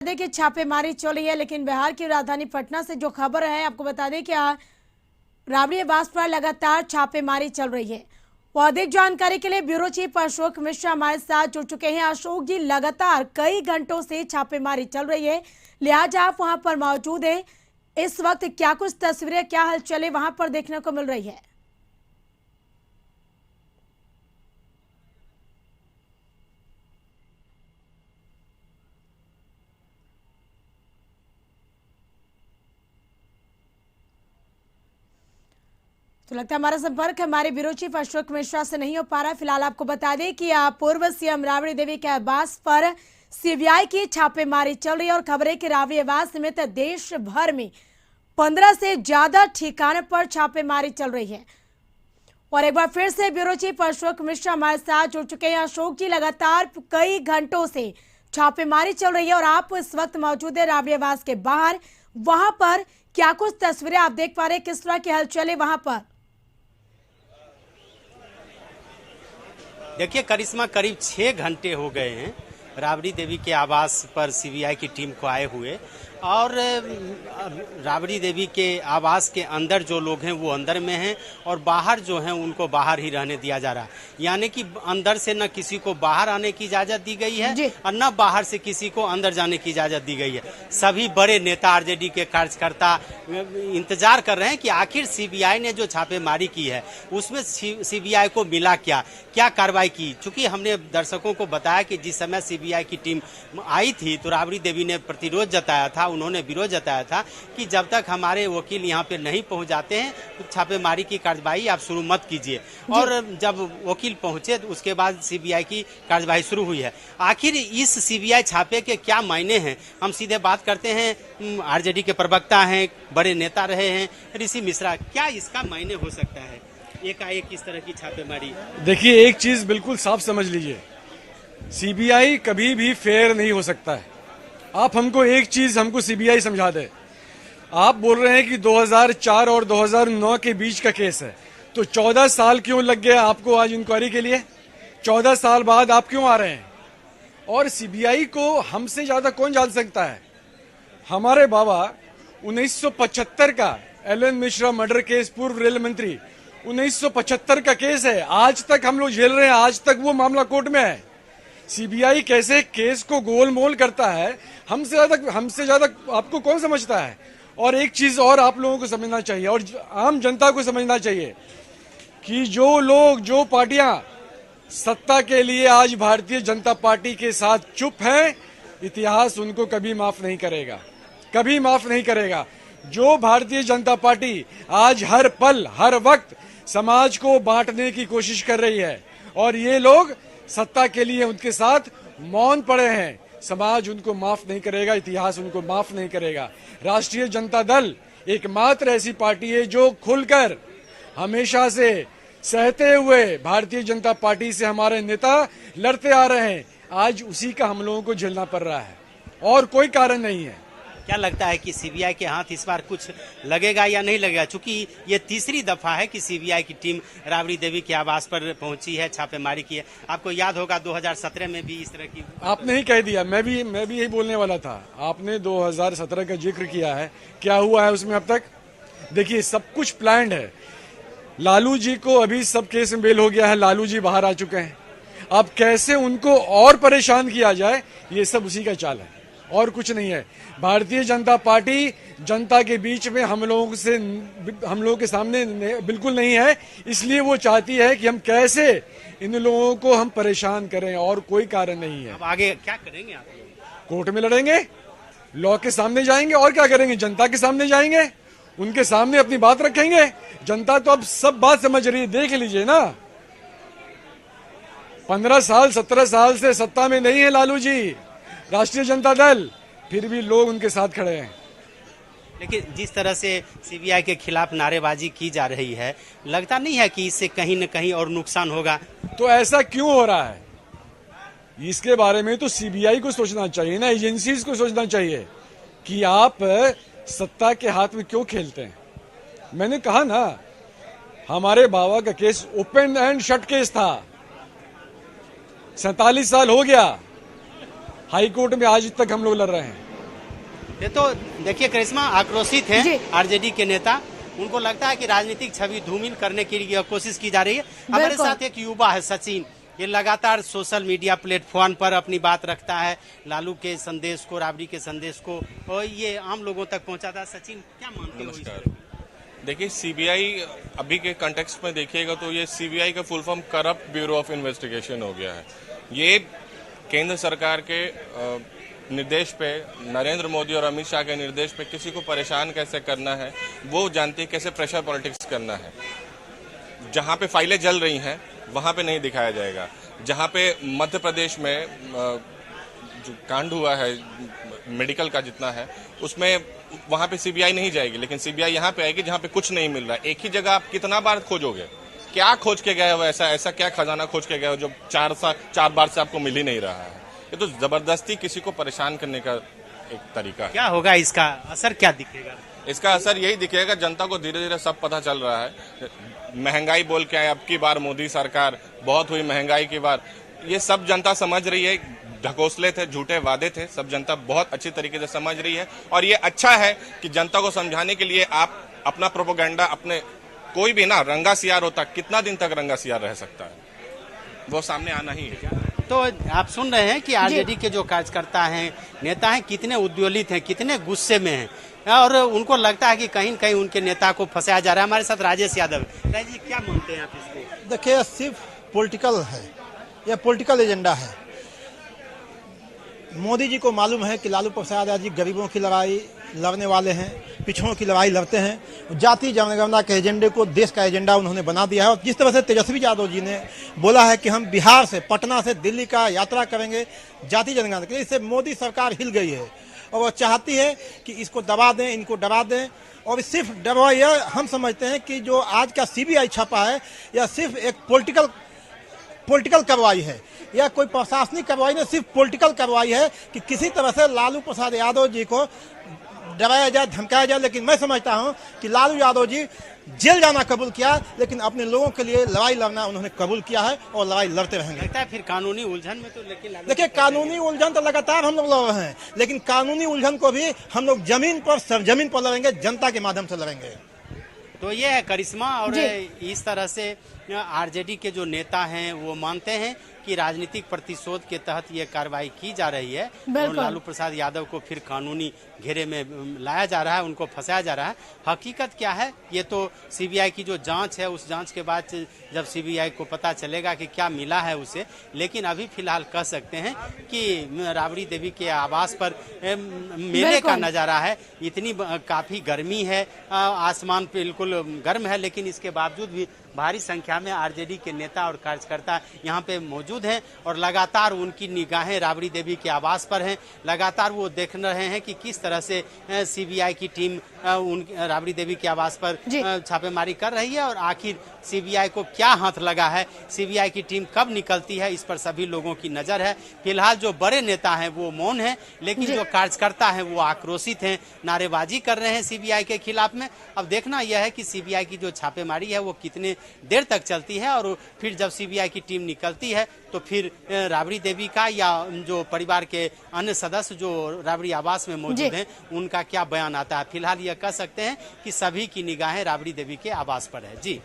देखिए छापेमारी चल रही है, लेकिन बिहार की राजधानी पटना से जो खबर है आपको बता दें कि राबड़ी आवास पर लगातार छापेमारी चल रही है। और अधिक जानकारी के लिए ब्यूरो चीफ अशोक मिश्रा हमारे साथ जुड़ चुके हैं। अशोक जी, लगातार कई घंटों से छापेमारी चल रही है, लिहाजा आप वहां पर मौजूद हैं। इस वक्त क्या कुछ तस्वीरें, क्या हलचलें वहां पर देखने को मिल रही है? तो लगता है हमारा संपर्क हमारे ब्यूरो चीफ अशोक मिश्रा से नहीं हो पा रहा। फिलहाल आपको बता दें कि पूर्व सीएम राबड़ी देवी के आवास पर सीबीआई की छापेमारी चल रही है और खबर है कि राबड़ी आवास समेत देश भर में 15 से ज्यादा ठिकाने पर छापेमारी चल रही है। और एक बार फिर से ब्यूरो चीफ अशोक मिश्रा हमारे साथ जुड़ चुके हैं। अशोक जी, लगातार कई घंटों से छापेमारी चल रही है और आप इस वक्त मौजूद है राबड़ी आवास के बाहर। वहां पर क्या कुछ तस्वीरें आप देख पा रहे हैं, किस तरह की हलचल है वहां पर? देखिए करिश्मा, करीब 6 घंटे हो गए हैं राबड़ी देवी के आवास पर सीबीआई की टीम को आए हुए, और राबड़ी देवी के आवास के अंदर जो लोग हैं वो अंदर में हैं और बाहर जो हैं उनको बाहर ही रहने दिया जा रहा है। यानी कि अंदर से न किसी को बाहर आने की इजाजत दी गई है और न बाहर से किसी को अंदर जाने की इजाजत दी गई है। सभी बड़े नेता आरजेडी के कार्यकर्ता इंतजार कर रहे हैं कि आखिर सीबीआई ने जो छापेमारी की है उसमें सीबीआई को मिला क्या, क्या कार्रवाई की। चूंकि हमने दर्शकों को बताया कि जिस समय सीबीआई की टीम आई थी तो राबड़ी देवी ने प्रतिरोध जताया था, उन्होंने विरोध जताया था कि जब तक हमारे वकील यहाँ पे नहीं पहुंच जाते हैं तो छापेमारी की कार्रवाई आप शुरू मत कीजिए। और जब वकील पहुंचे तो उसके बाद सीबीआई की कार्रवाई शुरू हुई है। आखिर इस सीबीआई छापे के क्या मायने हैं, हम सीधे बात करते हैं। आरजेडी के प्रवक्ता हैं, बड़े नेता रहे हैं ऋषि मिश्रा, क्या इसका मायने हो सकता है एकाएक इस तरह की छापेमारी? देखिए, एक चीज बिल्कुल साफ समझ लीजिए, सीबीआई कभी भी फेयर नहीं हो सकता है। आप हमको एक चीज सीबीआई समझा दे। आप बोल रहे हैं कि 2004 और 2009 के बीच का केस है, तो 14 साल क्यों लग गया आपको आज इंक्वायरी के लिए? 14 साल बाद आप क्यों आ रहे हैं? और सीबीआई को हमसे ज्यादा कौन जान सकता है? हमारे बाबा 1975 का एलन मिश्रा मर्डर केस, पूर्व रेल मंत्री, 1975 का केस है। आज तक हम लोग झेल रहे हैं, आज तक वो मामला कोर्ट में है। सीबीआई कैसे केस को गोलमोल करता है, हमसे ज्यादा आपको कौन समझता है? और एक चीज और आप लोगों को समझना चाहिए और आम जनता को समझना चाहिए कि जो लोग, जो पार्टियां सत्ता के लिए आज भारतीय जनता पार्टी के साथ चुप हैं, इतिहास उनको कभी माफ नहीं करेगा, कभी माफ नहीं करेगा। जो भारतीय जनता पार्टी आज हर पल हर वक्त समाज को बांटने की कोशिश कर रही है और ये लोग सत्ता के लिए उनके साथ मौन पड़े हैं, समाज उनको माफ नहीं करेगा, इतिहास उनको माफ नहीं करेगा। राष्ट्रीय जनता दल एकमात्र ऐसी पार्टी है जो खुलकर हमेशा से सहते हुए भारतीय जनता पार्टी से हमारे नेता लड़ते आ रहे हैं। आज उसी का हम लोगों को झेलना पड़ रहा है और कोई कारण नहीं है। क्या लगता है कि सीबीआई के हाथ इस बार कुछ लगेगा या नहीं लगेगा? चूंकि ये तीसरी दफा है कि सीबीआई की टीम राबड़ी देवी के आवास पर पहुंची है, छापेमारी की है। आपको याद होगा 2017 में भी इस तरह की आपने ही कह दिया, मैं भी यही बोलने वाला था। आपने 2017 का जिक्र किया है, क्या हुआ है उसमें अब तक? देखिए, सब कुछ प्लान्ड है। लालू जी को अभी सब केस में बेल हो गया है, लालू जी बाहर आ चुके हैं। अब कैसे उनको और परेशान किया जाए, ये सब उसी का चाल है और कुछ नहीं है। भारतीय जनता पार्टी जनता के बीच में हम लोगों के सामने बिल्कुल नहीं है, इसलिए वो चाहती है कि हम कैसे इन लोगों को हम परेशान करें, और कोई कारण नहीं है। अब आगे क्या करेंगे आप? कोर्ट में लड़ेंगे, लॉ के सामने जाएंगे, और क्या करेंगे? जनता के सामने जाएंगे, उनके सामने अपनी बात रखेंगे। जनता तो अब सब बात समझ रही है, देख लीजिए ना। 15 साल 17 साल से सत्ता में नहीं है लालू जी, राष्ट्रीय जनता दल, फिर भी लोग उनके साथ खड़े हैं। लेकिन जिस तरह से सीबीआई के खिलाफ नारेबाजी की जा रही है, लगता नहीं है कि इससे कहीं न कहीं और नुकसान होगा? तो ऐसा क्यों हो रहा है, इसके बारे में तो सीबीआई को सोचना चाहिए ना, एजेंसीज को सोचना चाहिए कि आप सत्ता के हाथ में क्यों खेलते हैं। मैंने कहा ना, हमारे बाबा का case open and shut case था, 47 साल हो गया, हाई कोर्ट में आज तक हम लोग लड़ रहे हैं। ये तो देखिए करिश्मा, आक्रोशित जी। हैं आरजेडी के नेता। उनको लगता है कि राजनीतिक छवि धूमिल करने की कोशिश की जा रही है। हमारे बिल्कुल। साथ एक युवा है सचिन, ये लगातार सोशल मीडिया प्लेटफॉर्म पर अपनी बात रखता है, लालू के संदेश को, राबड़ी के संदेश को, और ये आम लोगों तक पहुंचाता है। सचिन, क्या मानते हो इस नमस्कार। पर? देखिए, सीबीआई अभी के कंटेक्स्ट में देखिएगा तो ये सीबीआई का full form corrupt bureau of investigation हो गया है। ये केंद्र सरकार के निर्देश पे, नरेंद्र मोदी और अमित शाह के निर्देश पे किसी को परेशान कैसे करना है वो जानती है, कैसे प्रेशर पॉलिटिक्स करना है। जहां पे फाइलें जल रही हैं वहां पे नहीं दिखाया जाएगा। जहां पे मध्य प्रदेश में जो कांड हुआ है मेडिकल का जितना है, उसमें वहां पे सीबीआई नहीं जाएगी, लेकिन सीबीआई यहां पे आएगी जहां पे कुछ नहीं मिल रहा है। एक ही जगह आप कितना बार खोजोगे? क्या खोज के गए हो? ऐसा क्या खजाना खोज के गए हो जो 4 बार से आपको मिल ही नहीं रहा है? ये तो जबरदस्ती किसी को परेशान करने का एक तरीका है। क्या होगा इसका असर, क्या दिखेगा? इसका असर यही दिखेगा, जनता को धीरे धीरे सब पता चल रहा है। महंगाई बोल के आए अब की बार मोदी सरकार, बहुत हुई महंगाई की बार, ये सब जनता समझ रही है। ढकोसले थे, झूठे वादे थे, सब जनता बहुत अच्छी तरीके से समझ रही है। और ये अच्छा है कि जनता को समझाने के लिए आप अपना प्रोपोगंडा, अपने कोई भी ना रंगा सियार होता, कितना दिन तक रंगा सियार रह सकता है, वो सामने आना ही है। तो आप सुन रहे हैं कि आरजेडी के जो कार्यकर्ता हैं, नेता हैं, कितने उद्वेलित हैं, कितने गुस्से में हैं, और उनको लगता है कि कहीं न कहीं उनके नेता को फंसाया जा रहा है। हमारे साथ राजेश यादव। राजेश जी, क्या मानते हैं आप इसको? देखिए, सिर्फ पॉलिटिकल है, यह पॉलिटिकल एजेंडा है। मोदी जी को मालूम है कि लालू प्रसाद यादव जी गरीबों की लड़ाई लड़ने वाले हैं, पिछड़ों की लड़ाई लड़ते हैं। जाति जनगणना के एजेंडे को देश का एजेंडा उन्होंने बना दिया है। और जिस तरह से तेजस्वी यादव जी ने बोला है कि हम बिहार से, पटना से दिल्ली का यात्रा करेंगे जाति जनगणना के लिए, इससे मोदी सरकार हिल गई है और वो चाहती है कि इसको दबा दें, इनको डरा दें। और सिर्फ डरा, यह हम समझते हैं कि जो आज का सीबीआई छापा है, यह सिर्फ एक पॉलिटिकल कार्रवाई है, या कोई प्रशासनिक कार्रवाई नहीं, सिर्फ पॉलिटिकल कार्रवाई है कि किसी तरह से लालू प्रसाद यादव जी को डराया जाए, धमकाया जाए। लेकिन मैं समझता हूं कि लालू यादव जी जेल जाना कबूल किया, लेकिन अपने लोगों के लिए लड़ाई लड़ना उन्होंने कबूल किया है और लड़ाई लड़ते रहेंगे। लगता है फिर कानूनी उलझन में तो लेकिन देखिए, कानूनी उलझन तो लगातार हम लोग लड़ रहे हैं, लेकिन कानूनी उलझन को भी हम लोग जमीन पर, सरजमीन पर लड़ेंगे, जनता के माध्यम से लड़ेंगे। तो ये है करिश्मा। और जी। इस तरह से आरजेडी के जो नेता हैं वो मानते हैं कि राजनीतिक प्रतिशोध के तहत ये कार्रवाई की जा रही है और बिल्कुल। लालू प्रसाद यादव को फिर कानूनी घेरे में लाया जा रहा है, उनको फंसाया जा रहा है। हकीकत क्या है, ये तो सीबीआई की जो जांच है, उस जांच के बाद जब सीबीआई को पता चलेगा कि क्या मिला है उसे। लेकिन अभी फिलहाल कह सकते हैं कि राबड़ी देवी के आवास पर मेले का नजारा है। इतनी काफी गर्मी है, आसमान बिल्कुल गर्म है, लेकिन इसके बावजूद भी भारी संख्या में आरजेडी के नेता और कार्यकर्ता यहाँ पे मौजूद हैं और लगातार उनकी निगाहें राबड़ी देवी के आवास पर हैं। लगातार वो देख रहे हैं कि किस तरह से सीबीआई की टीम उन राबड़ी देवी के आवास पर छापेमारी कर रही है और आखिर सीबीआई को क्या हाथ लगा है, सीबीआई की टीम कब निकलती है, इस पर सभी लोगों की नजर है। फिलहाल जो बड़े नेता हैं वो मौन हैं, लेकिन जो कार्यकर्ता हैं वो आक्रोशित हैं, नारेबाजी कर रहे हैं सीबीआई के खिलाफ में। अब देखना यह है कि सीबीआई की जो छापेमारी है वो कितने देर तक चलती है और फिर जब सीबीआई की टीम निकलती है तो फिर राबड़ी देवी का या जो परिवार के अन्य सदस्य जो राबड़ी आवास में मौजूद हैं उनका क्या बयान आता है। फिलहाल यह कह सकते हैं कि सभी की निगाहें राबड़ी देवी के आवास पर है। जी।